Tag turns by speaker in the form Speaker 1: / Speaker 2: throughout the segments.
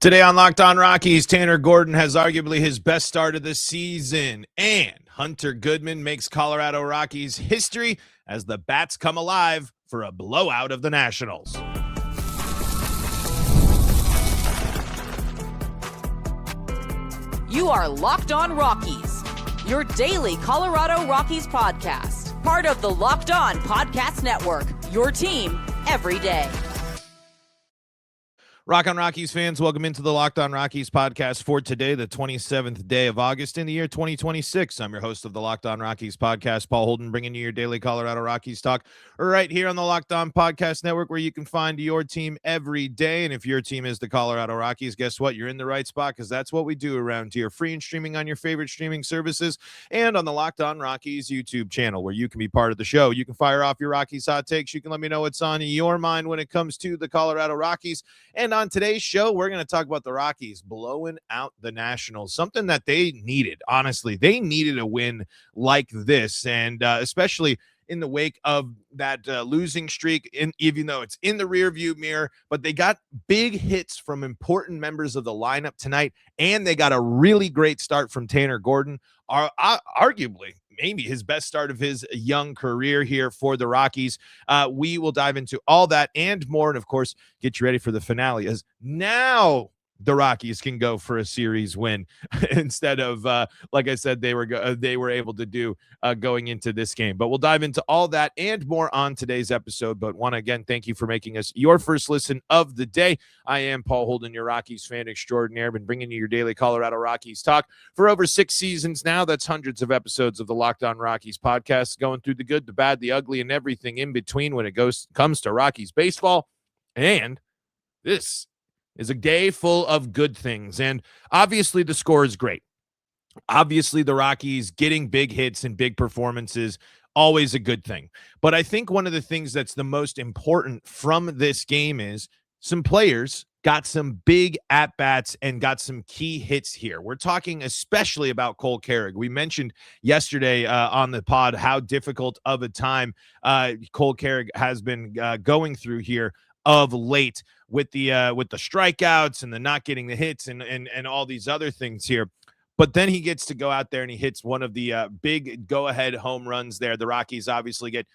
Speaker 1: Today on Locked On Rockies, Tanner Gordon has arguably his best start of the season, and Hunter Goodman makes Colorado Rockies history as the Bats come alive for a blowout of the Nationals.
Speaker 2: You are Locked On Rockies, your daily Colorado Rockies podcast, part of the Locked On Podcast Network, your team every day.
Speaker 1: Rock on Rockies fans, welcome into the Locked On Rockies podcast for today, the 27th day of August in the year 2026. I'm your host of the Locked On Rockies podcast, Paul Holden, bringing you your daily Colorado Rockies talk right here on the Locked On Podcast Network, where you can find your team every day. And if your team is the Colorado Rockies, guess what? You're in the right spot, because that's what we do around here. Free and streaming on your favorite streaming services and on the Locked On Rockies YouTube channel, where you can be part of the show. You can fire off your Rockies hot takes. You can let me know what's on your mind when it comes to the Colorado Rockies. And on today's show, we're going to talk about the Rockies blowing out the Nationals, something that they needed. Honestly, they needed a win like this, and especially in the wake of that losing streak, even though it's in the rearview mirror. But they got big hits from important members of the lineup tonight, and they got a really great start from Tanner Gordon, arguably maybe his best start of his young career here for the Rockies. We will dive into all that and more, and of course, get you ready for the finale, as now the Rockies can go for a series win instead of, like I said, they were able to do going into this game. But we'll dive into all that and more on today's episode. But again, thank you for making us your first listen of the day. I am Paul Holden, your Rockies fan extraordinaire. Been bringing you your daily Colorado Rockies talk for over 6 seasons now. That's hundreds of episodes of the Locked On Rockies podcast, going through the good, the bad, the ugly, and everything in between when it comes to Rockies baseball. And this is a day full of good things. And obviously the score is great. Obviously the Rockies getting big hits and big performances, always a good thing. But I think one of the things that's the most important from this game is some players got some big at-bats and got some key hits here. We're talking especially about Cole Carrig. We mentioned yesterday on the pod how difficult of a time Cole Carrig has been going through here of late with the strikeouts and the not getting the hits and all these other things here. But then he gets to go out there and he hits one of the big go-ahead home runs there. The Rockies obviously get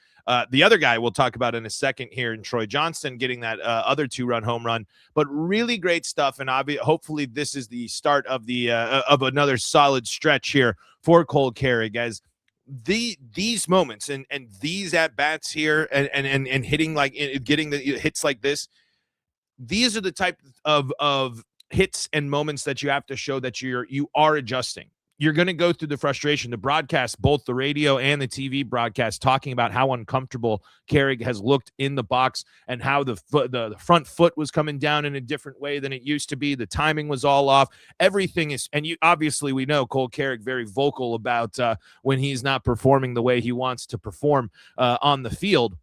Speaker 1: the other guy we'll talk about in a second here, in Troy Johnston, getting that other 2-run home run. But really great stuff, and hopefully this is the start of the of another solid stretch here for Cole Carrig, as these moments and these at-bats here and hitting, like getting the hits like this, these are the type of hits and moments that you have to show that you are adjusting. You're going to go through the frustration. The broadcast, both the radio and the TV broadcast, talking about how uncomfortable Carrig has looked in the box and how the front foot was coming down in a different way than it used to be. The timing was all off. Everything is, and we know Cole Carrig very vocal about when he's not performing the way he wants to perform on the field.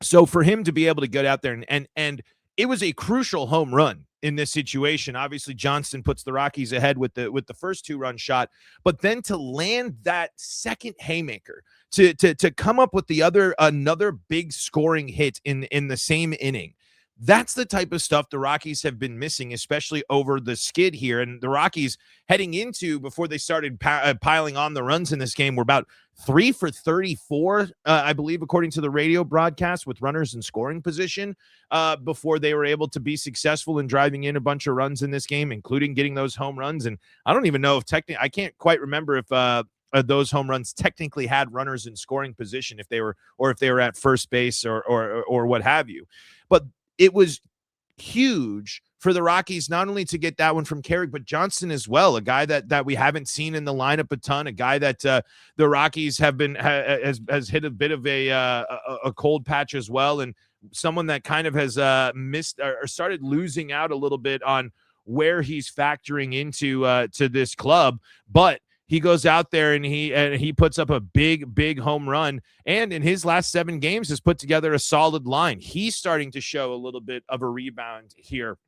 Speaker 1: So for him to be able to get out there and it was a crucial home run in this situation. Obviously, Johnston puts the Rockies ahead with the first 2-run shot, but then to land that second haymaker, to come up with another big scoring hit in the same inning. That's the type of stuff the Rockies have been missing, especially over the skid here. And the Rockies heading into, before they started piling on the runs in this game, were about 3 for 34, I believe, according to the radio broadcast, with runners in scoring position before they were able to be successful in driving in a bunch of runs in this game, including getting those home runs. And I don't even know if I can't quite remember if those home runs technically had runners in scoring position, if they were at first base or what have you. But it was huge for the Rockies not only to get that one from Carrig, but Johnston as well, a guy that we haven't seen in the lineup a ton, a guy that the Rockies have been has hit a bit of a cold patch as well, and someone that kind of has missed or started losing out a little bit on where he's factoring into to this club. But he goes out there and he puts up a big home run, and in his last 7 games has put together a solid line. He's starting to show a little bit of a rebound here.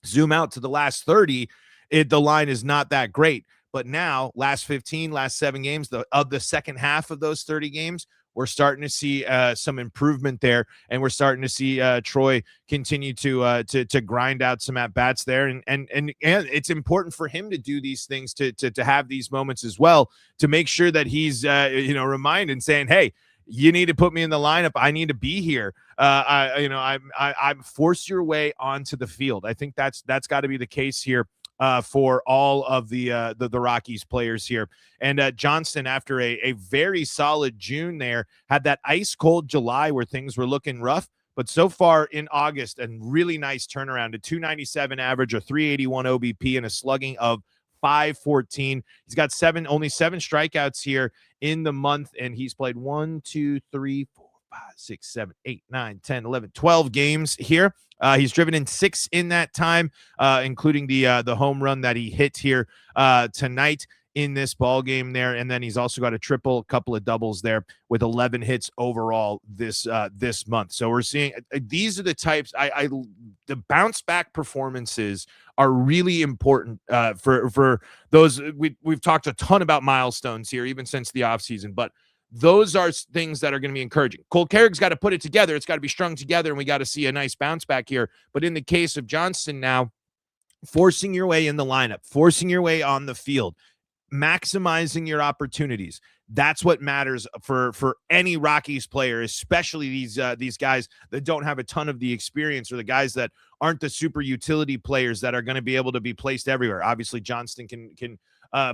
Speaker 1: Zoom out to the last 30, the line is not that great. But now, last 7 games, of the second half of those 30 games, We're starting to see some improvement there, and we're starting to see Troy continue to grind out some at bats there, and it's important for him to do these things to have these moments as well, to make sure that he's reminded, saying, hey, you need to put me in the lineup. I need to be here. I'm force your way onto the field. I think that's got to be the case here for all of the Rockies players here. And Johnston, after a very solid June there, had that ice cold July where things were looking rough. But so far in August, a really nice turnaround, a 297 average, a 381 OBP, and a slugging of 514. He's got only seven strikeouts here in the month, and he's played 1, 2, 3, 4, 5, 6, 7, 8, 9, 10, 11, 12 games here. He's driven in 6 in that time, including the home run that he hit here tonight in this ball game there, and then he's also got a triple, a couple of doubles there with 11 hits overall this month. So we're seeing these are the types. The bounce back performances are really important for those. We've talked a ton about milestones here, even since the offseason, but those are things that are going to be encouraging. Cole Carrick's got to put it together. It's got to be strung together, and we got to see a nice bounce back here. But in the case of Johnston now, forcing your way in the lineup, forcing your way on the field, maximizing your opportunities. That's what matters for any Rockies player, especially these guys that don't have a ton of the experience, or the guys that aren't the super utility players that are going to be able to be placed everywhere. Obviously, Johnston can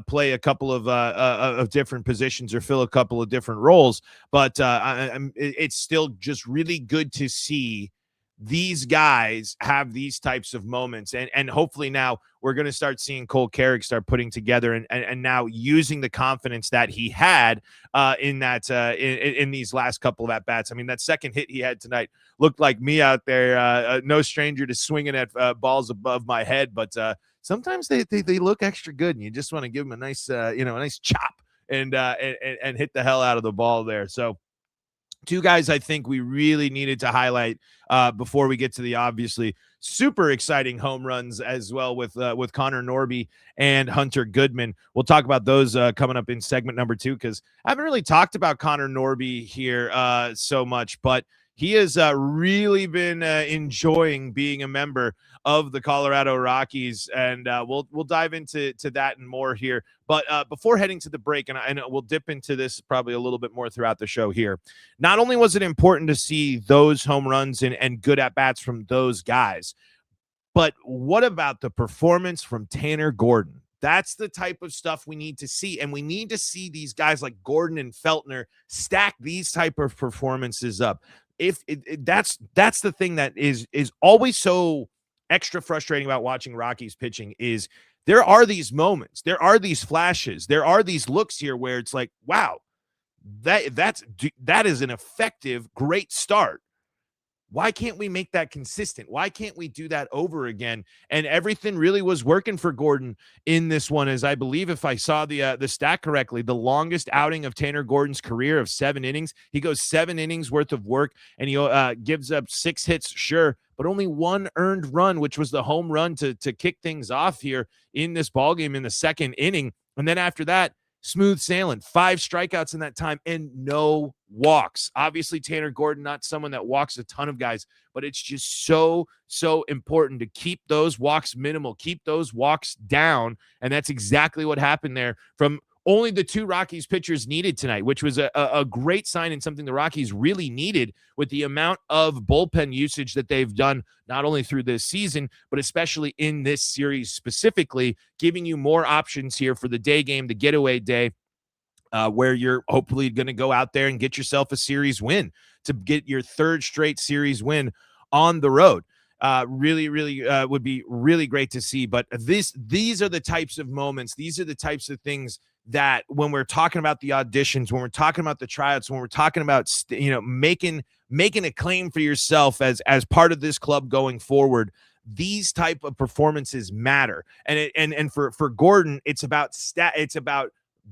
Speaker 1: play a couple of different positions or fill a couple of different roles, but it's still just really good to see these guys have these types of moments, and hopefully now we're going to start seeing Cole Carrick start putting together and now using the confidence that he had in these last couple of at bats. I mean, that second hit he had tonight looked like me out there, no stranger to swinging at balls above my head, but sometimes they look extra good, and you just want to give them a nice nice chop and hit the hell out of the ball there. So two guys I think we really needed to highlight before we get to the obviously super exciting home runs as well with Connor Norby and Hunter Goodman. We'll talk about those coming up in segment number 2, because I haven't really talked about Connor Norby here so much, but he has really been enjoying being a member of the Colorado Rockies, and we'll dive into that and more here. But before heading to the break, and we'll dip into this probably a little bit more throughout the show here, not only was it important to see those home runs and good at-bats from those guys, but what about the performance from Tanner Gordon? That's the type of stuff we need to see, and we need to see these guys like Gordon and Feltner stack these type of performances up. That's the thing that is always so extra frustrating about watching Rockies pitching, is there are these moments, there are these flashes, there are these looks here where it's like, wow, that is an effective, great start. Why can't we make that consistent? Why can't we do that over again? And everything really was working for Gordon in this one, as I believe, if I saw the stat correctly, the longest outing of Tanner Gordon's career of 7 innings. He goes 7 innings worth of work, and he gives up 6 hits, sure, but only 1 earned run, which was the home run to kick things off here in this ballgame in the 2nd inning. And then after that, smooth sailing, 5 strikeouts in that time and no walks. Obviously, Tanner Gordon, not someone that walks a ton of guys, but it's just so important to keep those walks minimal, keep those walks down. And that's exactly what happened there from only the 2 Rockies pitchers needed tonight, which was a great sign and something the Rockies really needed with the amount of bullpen usage that they've done, not only through this season, but especially in this series specifically, giving you more options here for the day game, the getaway day, where you're hopefully going to go out there and get yourself a series win, to get your 3rd straight series win on the road. Really would be really great to see. But these are the types of moments, these are the types of things that when we're talking about the auditions, when we're talking about the tryouts, when we're talking about making a claim for yourself as part of this club going forward, these type of performances matter. And for Gordon, it's about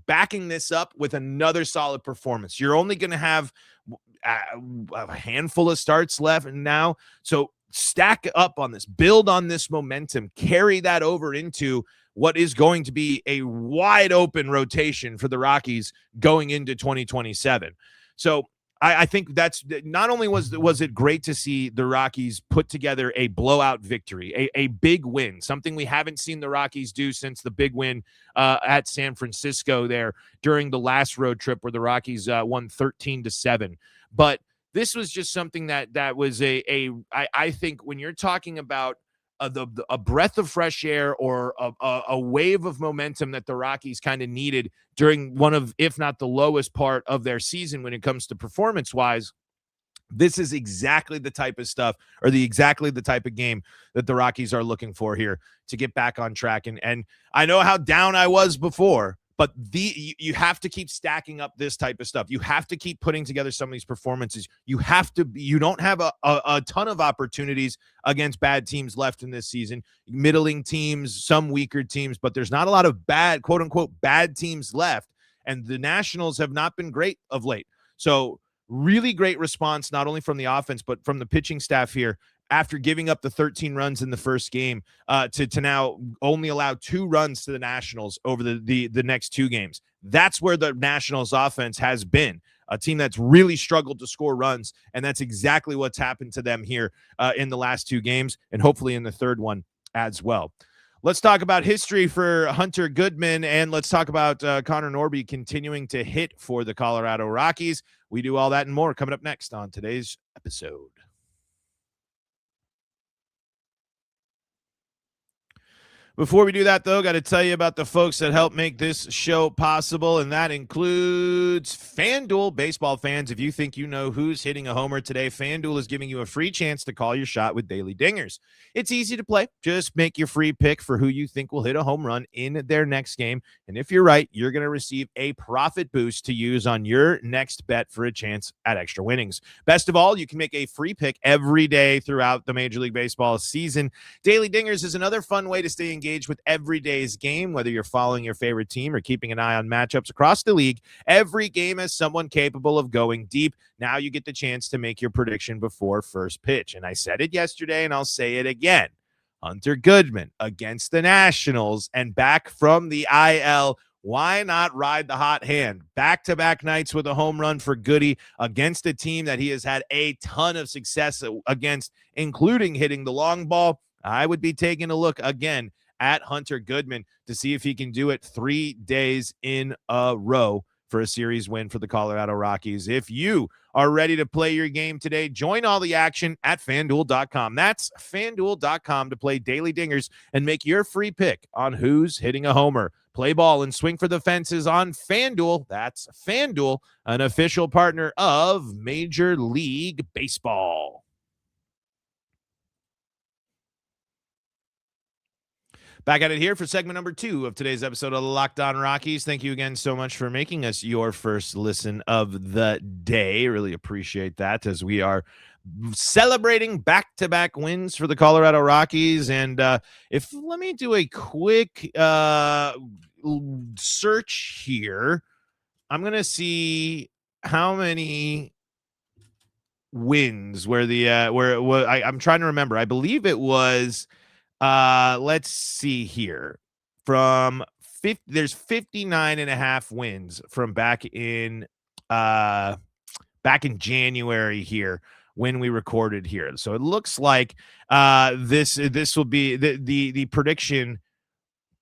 Speaker 1: backing this up with another solid performance. You're only going to have a handful of starts left now, so stack up on this, build on this momentum, carry that over into what is going to be a wide open rotation for the Rockies going into 2027. So I think that's not only was it great to see the Rockies put together a blowout victory, a big win, something we haven't seen the Rockies do since the big win at San Francisco there during the last road trip where the Rockies won 13-7. But this was just something that was I think when you're talking about a breath of fresh air or a wave of momentum that the Rockies kind of needed during one of, if not the lowest part of their season when it comes to performance-wise, this is exactly the type of stuff or exactly the type of game that the Rockies are looking for here to get back on track. And I know how down I was before, but you have to keep stacking up this type of stuff. You have to keep putting together some of these performances. You don't have a ton of opportunities against bad teams left in this season, middling teams, some weaker teams, but there's not a lot of bad, quote unquote, bad teams left. And the Nationals have not been great of late. So really great response, not only from the offense, but from the pitching staff here after giving up the 13 runs in the first game to now only allow 2 runs to the Nationals over the next 2 games. That's where the Nationals offense has been, a team that's really struggled to score runs, and that's exactly what's happened to them here in the last 2 games, and hopefully in the third one as well. Let's talk about history for Hunter Goodman, and let's talk about Connor Norby continuing to hit for the Colorado Rockies. We do all that and more coming up next on today's episode. Before we do that, though, got to tell you about the folks that help make this show possible, and that includes FanDuel. Baseball fans, if you think you know who's hitting a homer today, FanDuel is giving you a free chance to call your shot with Daily Dingers. It's easy to play. Just make your free pick for who you think will hit a home run in their next game, and if you're right, you're going to receive a profit boost to use on your next bet for a chance at extra winnings. Best of all, you can make a free pick every day throughout the Major League Baseball season. Daily Dingers is another fun way to stay engaged with every day's game, whether you're following your favorite team or keeping an eye on matchups across the league. Every game has someone capable of going deep. Now you get the chance to make your prediction before first pitch. And I said it yesterday, and I'll say it again. Hunter Goodman against the Nationals and back from the IL. Why not ride the hot hand? Back-to-back nights with a home run for Goody against a team that he has had a ton of success against, including hitting the long ball. I would be taking a look again at Hunter Goodman to see if he can do it 3 days in a row for a series win for the Colorado Rockies. If you are ready to play your game today, join all the action at FanDuel.com. That's FanDuel.com to play Daily Dingers and make your free pick on who's hitting a homer. Play ball and swing for the fences on FanDuel. That's FanDuel, an official partner of Major League Baseball. Back at it here for segment number 2 of today's episode of Locked On Rockies. Thank you again so much for making us your first listen of the day. Really appreciate that as we are celebrating back-to-back wins for the Colorado Rockies. And let me do a quick search here. I'm going to see how many wins where I'm trying to remember. I believe it was let's see here. From 50, there's 59 and a half wins from back in January here when we recorded here. So it looks like this will be the prediction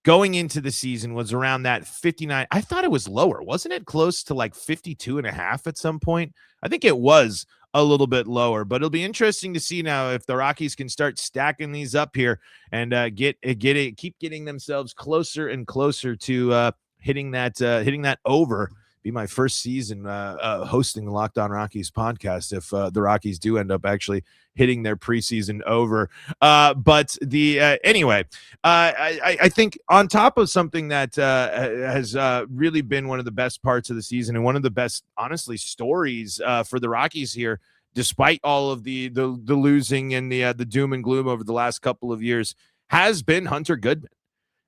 Speaker 1: going into the season was around that 59. I thought it was lower. Wasn't it close to like 52 and a half at some point? I think it was a little bit lower, but it'll be interesting to see now if the Rockies can start stacking these up here and keep getting themselves closer and closer to hitting that over. Be my first season hosting the Locked On Rockies podcast if the Rockies do end up actually hitting their preseason over. Anyway, I think on top of something that has really been one of the best parts of the season and one of the best, honestly, stories for the Rockies here, despite all of the losing and the doom and gloom over the last couple of years, has been Hunter Goodman.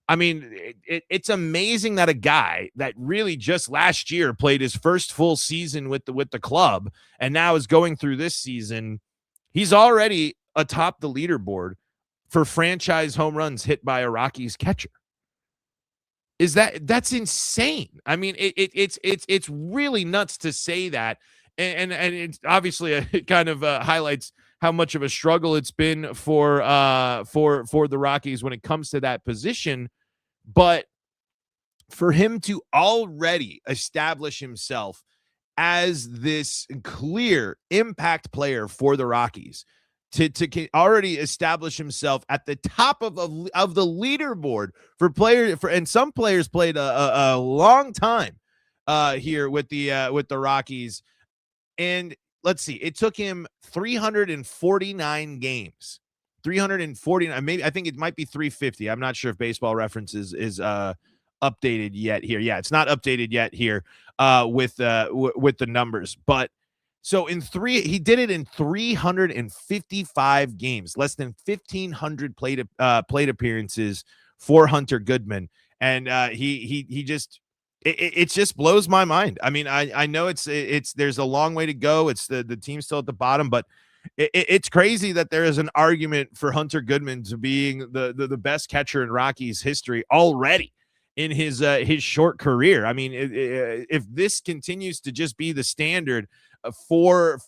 Speaker 1: I mean, it's amazing that a guy that really just last year played his first full season with the club and now is going through this season. He's already atop the leaderboard for franchise home runs hit by a Rockies catcher. That's insane. I mean, it's really nuts to say that. And it's obviously it kind of highlights how much of a struggle it's been for the Rockies when it comes to that position. But for him to already establish himself as this clear impact player for the Rockies, to already establish himself at the top of the leaderboard for players, and some players played a long time here with the Rockies. And let's see, it took him 349 games. 349, maybe, I think it might be 350. I'm not sure if Baseball Reference is updated yet here. Yeah, it's not updated yet here with the numbers. But so he did it in 355 games, less than 1,500 plate appearances for Hunter Goodman. And he just, it just blows my mind. I mean, I know it's there's a long way to go. It's the team's still at the bottom, but it's crazy that there is an argument for Hunter Goodman to being the best catcher in Rockies history already in his short career. I mean, if this continues to just be the standard for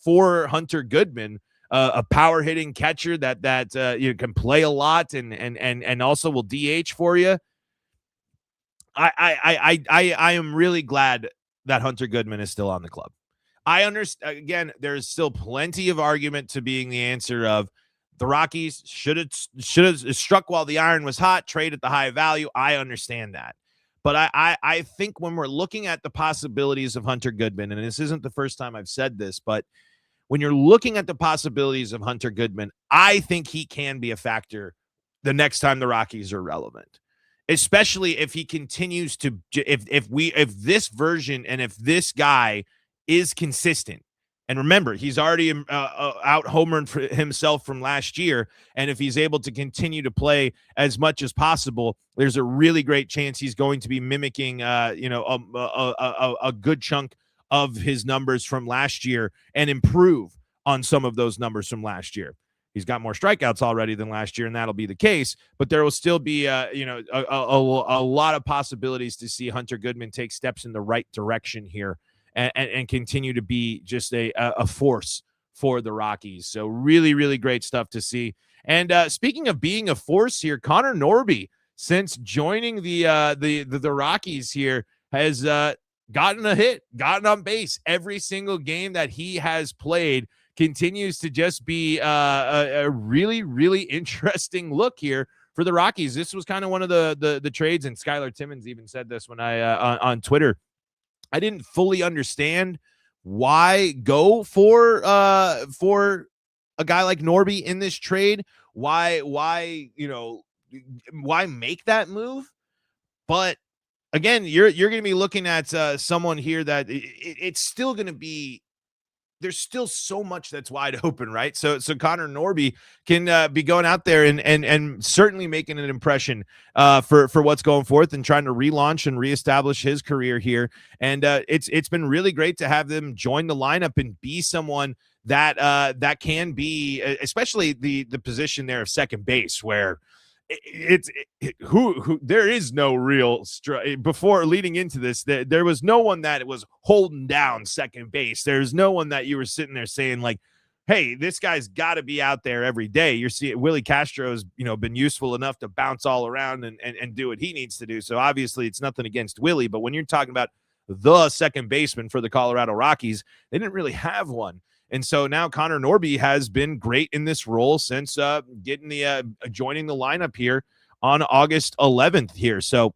Speaker 1: Hunter Goodman, a power hitting catcher that you can play a lot and also will DH for you, I am really glad that Hunter Goodman is still on the club. I understand, again, there's still plenty of argument to being the answer of the Rockies should have struck while the iron was hot, trade at the high value. I understand that. But I think when we're looking at the possibilities of Hunter Goodman, and this isn't the first time I've said this, but when you're looking at the possibilities of Hunter Goodman, I think he can be a factor the next time the Rockies are relevant, especially if he continues to, if this version and if this guy is consistent. And remember, he's already out homering for himself from last year. And if he's able to continue to play as much as possible, there's a really great chance he's going to be mimicking, a good chunk of his numbers from last year and improve on some of those numbers from last year. He's got more strikeouts already than last year, and that'll be the case. But there will still be, a lot of possibilities to see Hunter Goodman take steps in the right direction here and continue to be just a force for the Rockies. So really, really great stuff to see. And speaking of being a force here, Connor Norby, since joining the Rockies here, has gotten a hit, gotten on base every single game that he has played. Continues to just be a really, really interesting look here for the Rockies. This was kind of one of the trades, and Skylar Timmons even said this when on Twitter. I didn't fully understand why go for a guy like Norby in this trade. Why make that move? But again, you're going to be looking at someone here that it's still going to be. There's still so much that's wide open, right? So Connor Norby can be going out there and certainly making an impression for what's going forth and trying to relaunch and reestablish his career here. And it's been really great to have them join the lineup and be someone that can be, especially the position there of second base, where who there is no real before leading into this. There was no one that was holding down second base. There's no one that you were sitting there saying like, hey, this guy's got to be out there every day. You're seeing Willie Castro's, been useful enough to bounce all around and do what he needs to do. So obviously it's nothing against Willie, but when you're talking about the second baseman for the Colorado Rockies, they didn't really have one. And so now Connor Norby has been great in this role since joining the lineup here on August 11th here. So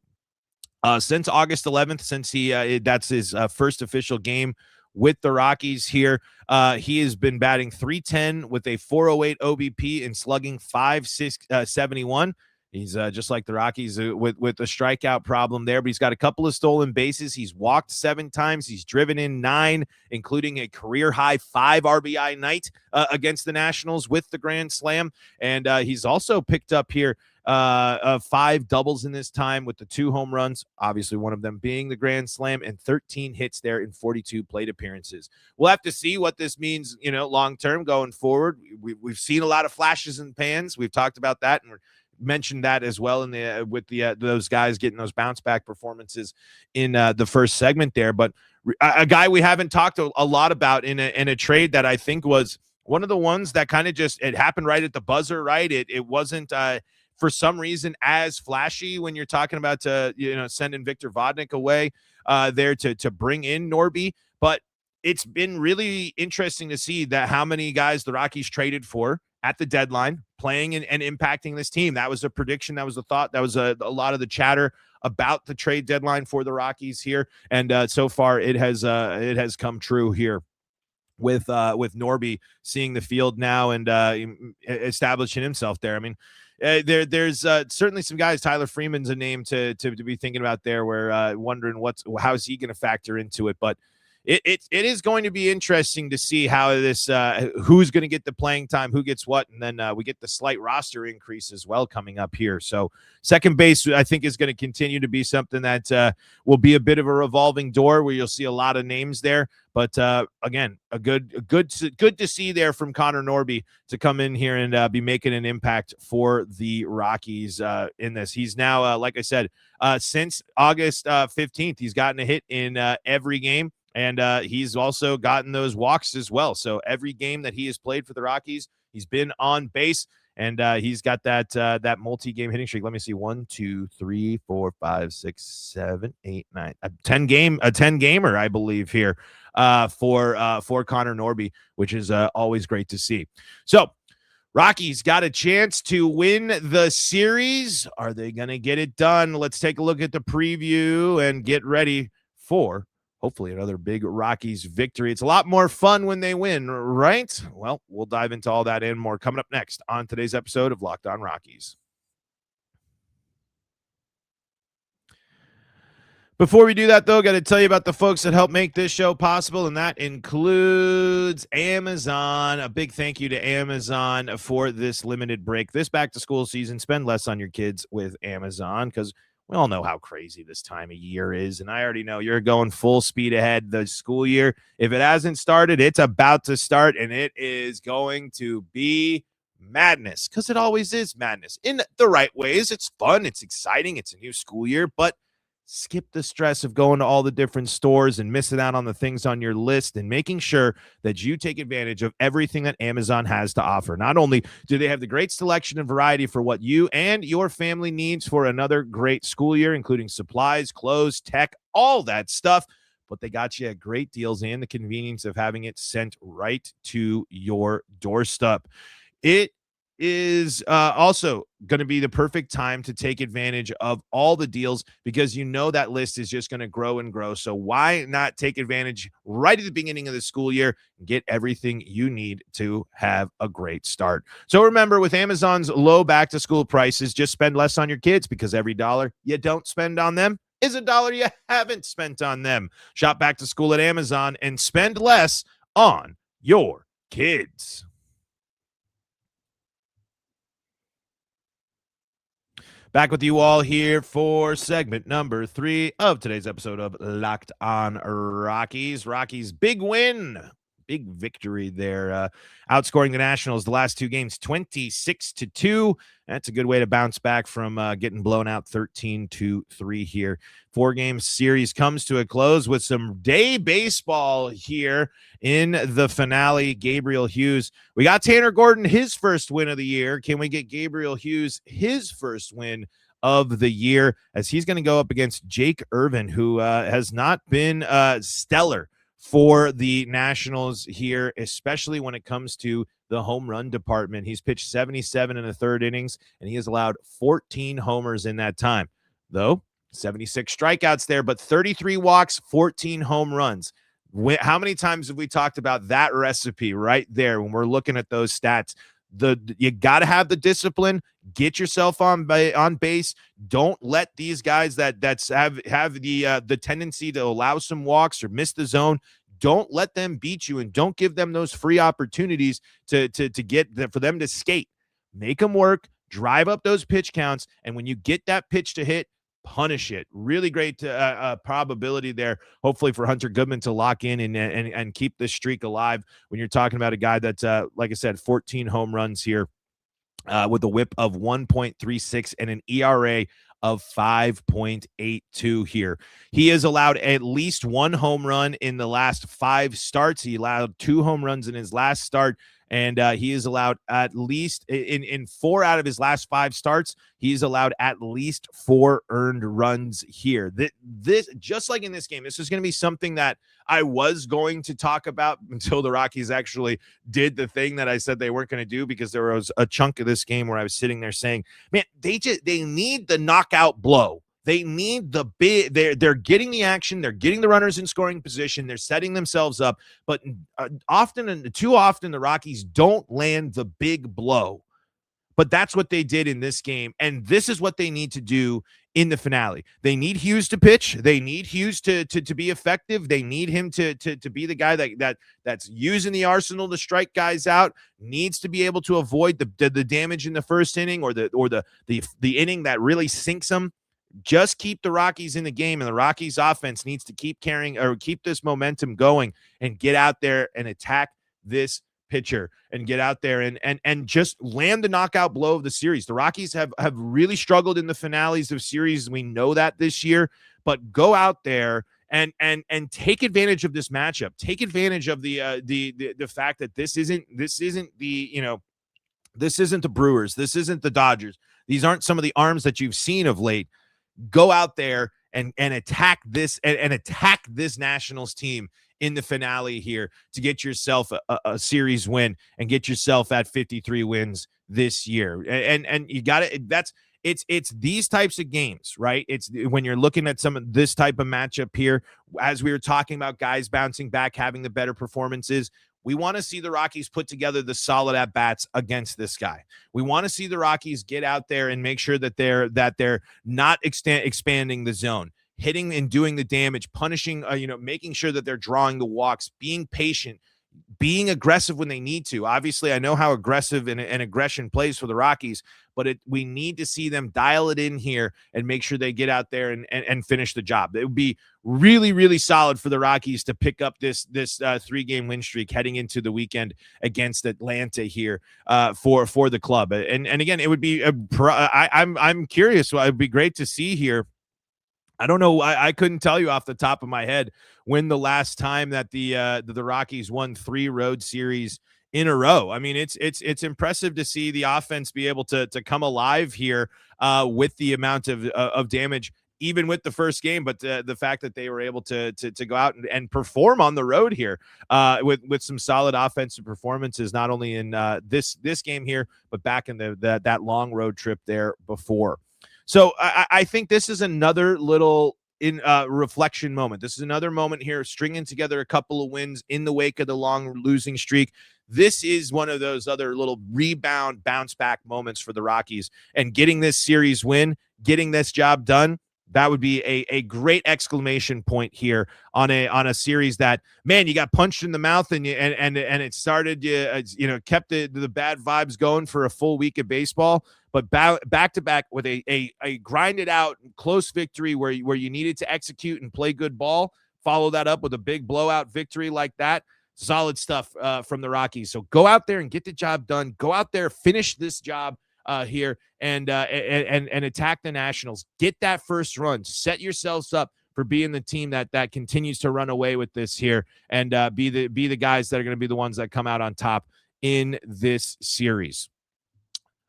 Speaker 1: since August 11th, since that's his first official game with the Rockies here, he has been batting .310 with a .408 OBP and slugging .571. He's just like the Rockies with a strikeout problem there, but he's got a couple of stolen bases. He's walked 7 times. He's driven in 9, including a career-high 5 RBI night against the Nationals with the grand slam. And he's also picked up here 5 doubles in this time with the 2 home runs, obviously one of them being the grand slam, and 13 hits there in 42 plate appearances. We'll have to see what this means, long-term going forward. We've seen a lot of flashes and pans. We've talked about that, and we're mentioned that as well in the with the those guys getting those bounce back performances in the first segment there. But a guy we haven't talked a lot about in a trade that I think was one of the ones that kind of just it happened right at the buzzer, right? It wasn't for some reason as flashy when you're talking about sending Victor Vodnik away there to bring in Norby, but it's been really interesting to see that how many guys the Rockies traded for at the deadline, playing and impacting this team. That was a prediction. That was a thought. That was a lot of the chatter about the trade deadline for the Rockies here. And so far it has come true here with Norby seeing the field now and establishing himself there. I mean, there's certainly some guys. Tyler Freeman's a name to be thinking about there. Where wondering how's he going to factor into it, but it is going to be interesting to see how this who's going to get the playing time, who gets what, and then we get the slight roster increase as well coming up here. So second base, I think, is going to continue to be something that will be a bit of a revolving door where you'll see a lot of names there. But again, good to see there from Connor Norby to come in here and be making an impact for the Rockies in this. He's now, like I said, since August 15th, he's gotten a hit in every game. And he's also gotten those walks as well. So every game that he has played for the Rockies, he's been on base, and he's got that multi-game hitting streak. Let me see, 1, 2, 3, 4, 5, 6, 7, 8, 9, a 10-gamer, I believe here for Connor Norby, which is always great to see. So Rockies got a chance to win the series. Are they going to get it done? Let's take a look at the preview and get ready for hopefully another big Rockies victory. It's a lot more fun when they win, right? Well, we'll dive into all that and more coming up next on today's episode of Locked On Rockies. Before we do that, though, got to tell you about the folks that help make this show possible, and that includes Amazon. A big thank you to Amazon for this limited break. This back-to-school season, spend less on your kids with Amazon, because we all know how crazy this time of year is, and I already know you're going full speed ahead the school year. If it hasn't started, it's about to start, and it is going to be madness, because it always is madness in the right ways. It's fun. It's exciting. It's a new school year, but skip the stress of going to all the different stores and missing out on the things on your list, and making sure that you take advantage of everything that Amazon has to offer. Not only do they have the great selection and variety for what you and your family needs for another great school year, including supplies, clothes, tech, all that stuff, but they got you at great deals and the convenience of having it sent right to your doorstep. It is also going to be the perfect time to take advantage of all the deals, because you know that list is just going to grow and grow. So why not take advantage right at the beginning of the school year and get everything you need to have a great start? So remember, with Amazon's low back to school prices, just spend less on your kids, because every dollar you don't spend on them is a dollar you haven't spent on them. Shop back to school at Amazon and spend less on your kids. Back with you all here for segment number 3 of today's episode of Locked On Rockies. Rockies, big win, big victory there, outscoring the Nationals the last 2 games, 26-2. That's a good way to bounce back from getting blown out 13-3 here. 4-game series comes to a close with some day baseball here in the finale. Gabriel Hughes. We got Tanner Gordon, his first win of the year. Can we get Gabriel Hughes his first win of the year, as he's going to go up against Jake Irvin, who has not been stellar for the Nationals here, especially when it comes to the home run department. He's pitched 77 in the 3rd innings, and he has allowed 14 homers in that time, though 76 strikeouts there, but 33 walks, 14 home runs. How many times have we talked about that recipe right there when we're looking at those stats? You got to have the discipline. Get yourself on base. Don't let these guys that have the tendency to allow some walks or miss the zone. Don't let them beat you, and don't give them those free opportunities to get for them to skate. Make them work. Drive up those pitch counts, and when you get that pitch to hit, punish it. Really great probability there, hopefully, for Hunter Goodman to lock in and keep this streak alive when you're talking about a guy that's, like I said, 14 home runs here with a whip of 1.36 and an ERA of 5.82 here. He has allowed at least one home run in the last 5 starts. He allowed 2 home runs in his last start, and he has allowed at least in 4 out of his last 5 starts. He's allowed at least 4 earned runs here. This just like in this game, this is going to be something that I was going to talk about until the Rockies actually did the thing that I said they weren't going to do, because there was a chunk of this game where I was sitting there saying, man, they need the knockout blow. They need the big. They're getting the action. They're getting the runners in scoring position. They're setting themselves up. But too often, the Rockies don't land the big blow. But that's what they did in this game, and this is what they need to do in the finale. They need Hughes to pitch. They need Hughes to be effective. They need him to be the guy that's using the arsenal to strike guys out. Needs to be able to avoid the damage in the first inning or the inning that really sinks them. Just keep the Rockies in the game, and the Rockies offense needs to keep this momentum going and get out there and attack this pitcher and get out there and just land the knockout blow of the series. The Rockies have really struggled in the finales of series. We know that this year, but go out there and take advantage of this matchup. Take advantage of the fact that this isn't the Brewers. This isn't the Dodgers. These aren't some of the arms that you've seen of late. Go out there and attack this and attack this Nationals team in the finale here to get yourself a series win and get yourself at 53 wins this year. And you got it. It's these types of games, right? It's when you're looking at some of this type of matchup here, as we were talking about guys bouncing back, having the better performances. We want to see the Rockies put together the solid at-bats against this guy. We want to see the Rockies get out there and make sure that they're not expanding the zone, hitting and doing the damage, punishing, making sure that they're drawing the walks, being patient, being aggressive when they need to. Obviously, I know how aggressive and aggression plays for the Rockies, but we need to see them dial it in here and make sure they get out there and finish the job. It would be really, really solid for the Rockies to pick up this 3-game win streak heading into the weekend against Atlanta here for the club. And again, it would be I'm curious. So it'd be great to see here. I don't know. I couldn't tell you off the top of my head when the last time that the Rockies won 3 road series in a row. I mean, it's impressive to see the offense be able to come alive here with the amount of damage, even with the first game. But the fact that they were able to go out and perform on the road here with some solid offensive performances, not only in this game here, but back in that long road trip there before. So I think this is another little reflection moment. This is another moment here, stringing together a couple of wins in the wake of the long losing streak. This is one of those other little rebound, bounce back moments for the Rockies, and getting this series win, getting this job done. That would be a great exclamation point here on a series that, man, you got punched in the mouth and it started, kept the bad vibes going for a full week of baseball. But back to back with a grinded out close victory where you needed to execute and play good ball. Follow that up with a big blowout victory like that. Solid stuff from the Rockies. So go out there and get the job done. Go out there, finish this job here and attack the Nationals. Get that first run. Set yourselves up for being the team that continues to run away with this here and be the guys that are going to be the ones that come out on top in this series.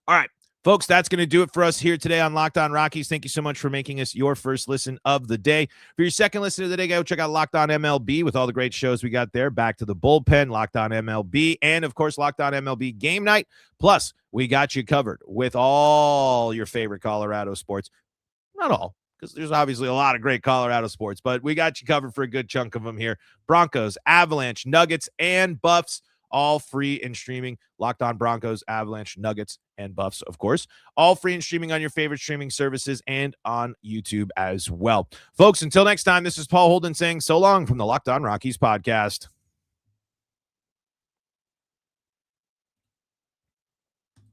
Speaker 1: All right, folks, that's going to do it for us here today on Locked On Rockies. Thank you so much for making us your first listen of the day. For your second listen of the day, go check out Locked On MLB with all the great shows we got there. Back to the Bullpen, Locked On MLB, and, of course, Locked On MLB Game Night. Plus, we got you covered with all your favorite Colorado sports. Not all, because there's obviously a lot of great Colorado sports, but we got you covered for a good chunk of them here. Broncos, Avalanche, Nuggets, and Buffs. All free and streaming. Locked On Broncos, Avalanche, Nuggets, and Buffs, of course. All free and streaming on your favorite streaming services and on YouTube as well. Folks, until next time, this is Paul Holden saying so long from the Locked On Rockies podcast.